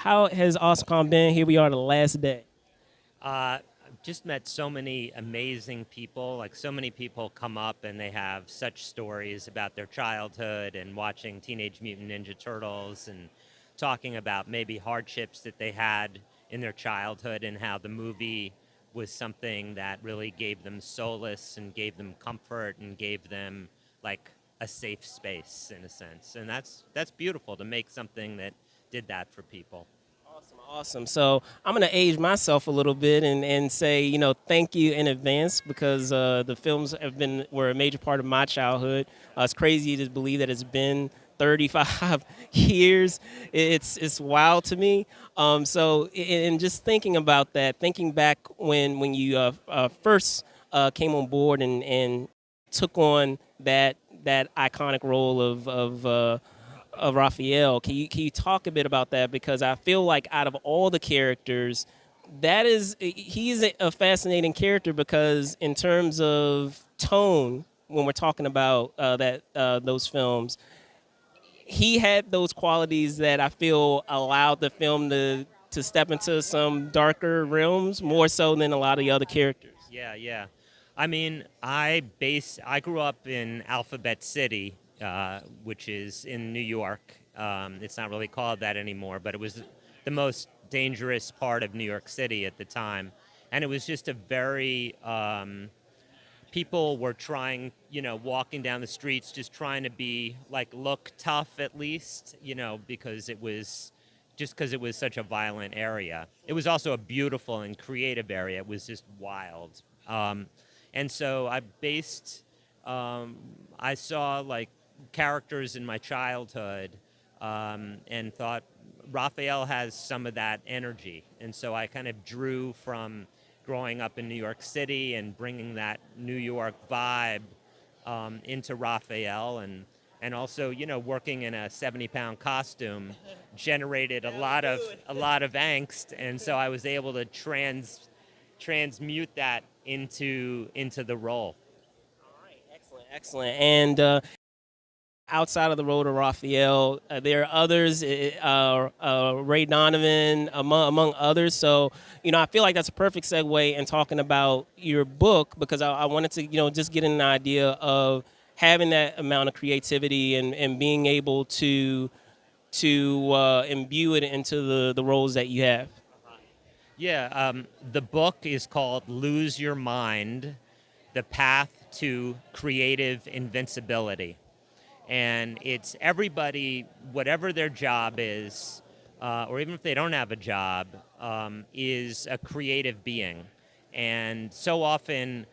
how has AwesomeCon been? Here we are, the last day. I've just met so many amazing people. Like, so many people come up and they have such stories about their childhood and watching Teenage Mutant Ninja Turtles and talking about maybe hardships that they had in their childhood and how the movie was something that really gave them solace and gave them comfort and gave them like a safe space in a sense. And that's beautiful to make something that did that for people. Awesome, awesome. So I'm gonna age myself a little bit and say, thank you in advance because the films were a major part of my childhood. It's crazy to believe that it's been 35 years. It's wild to me. And just thinking about that, thinking back when you first came on board and took on that iconic role of Raphael. Can you talk a bit about that? Because I feel like out of all the characters, he's a fascinating character because in terms of tone, when we're talking about those films, he had those qualities that I feel allowed the film to step into some darker realms more so than a lot of the other characters. Yeah, yeah. I mean, I grew up in Alphabet City, which is in New York. It's not really called that anymore, but it was the most dangerous part of New York City at the time, and it was just a very people were trying, walking down the streets, just trying to be like look tough at least, because it was such a violent area. It was also a beautiful and creative area. It was just wild. And so I saw like characters in my childhood and thought Raphael has some of that energy. And so I kind of drew from growing up in New York City and bringing that New York vibe into Raphael and also working in a 70-pound costume generated a lot of angst, and so I was able to transmute that into the role. All right, excellent, excellent. And outside of the role of Raphael, there are others, Ray Donovan, among others. So, I feel like that's a perfect segue in talking about your book because I wanted to, just get an idea of having that amount of creativity and being able to imbue it into the roles that you have. Yeah, the book is called Lose Your Mind: The Path to Creative Invincibility. And it's everybody, whatever their job is, or even if they don't have a job, is a creative being. And so often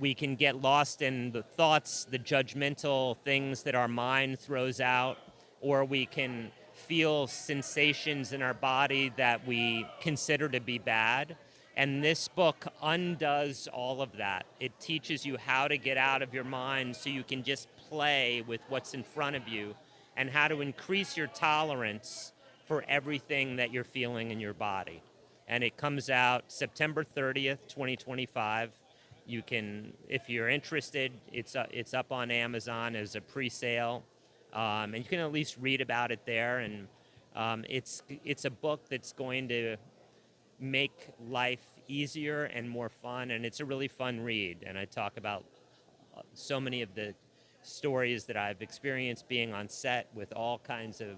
we can get lost in the thoughts, the judgmental things that our mind throws out, or we can feel sensations in our body that we consider to be bad. And this book undoes all of that. It teaches you how to get out of your mind so you can just play with what's in front of you and how to increase your tolerance for everything that you're feeling in your body. And it comes out September 30th, 2025. You can, if you're interested, it's up on Amazon as a pre-sale, and you can at least read about it there. And it's a book that's going to make life easier and more fun, and it's a really fun read. And I talk about so many of the stories that I've experienced being on set with all kinds of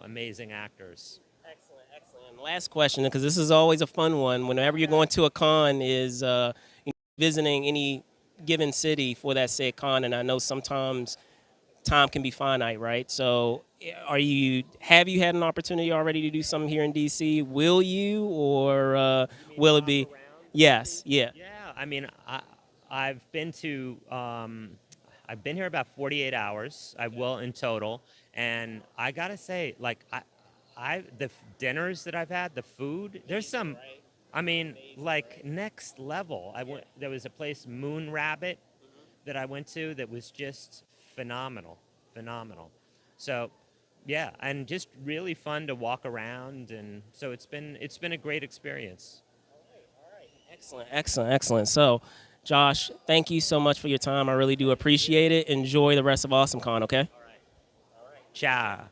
amazing actors. Excellent, excellent. And last question, because this is always a fun one. Whenever you're going to a con, is visiting any given city for that said con, and I know sometimes time can be finite, right? So, have you had an opportunity already to do something here in DC? Will you, or You mean will it hop be? around? Yes, yeah. Yeah, I mean, I've been to, I've been here about 48 hours. I will in total, and I gotta say, like, dinners that I've had, the food, there's some, I mean, like next level. There was a place, Moon Rabbit, that I went to that was just phenomenal, phenomenal. So, yeah, and just really fun to walk around, and so it's been a great experience. Excellent, excellent, excellent. So, Josh, thank you so much for your time. I really do appreciate it. Enjoy the rest of AwesomeCon, okay? Ciao.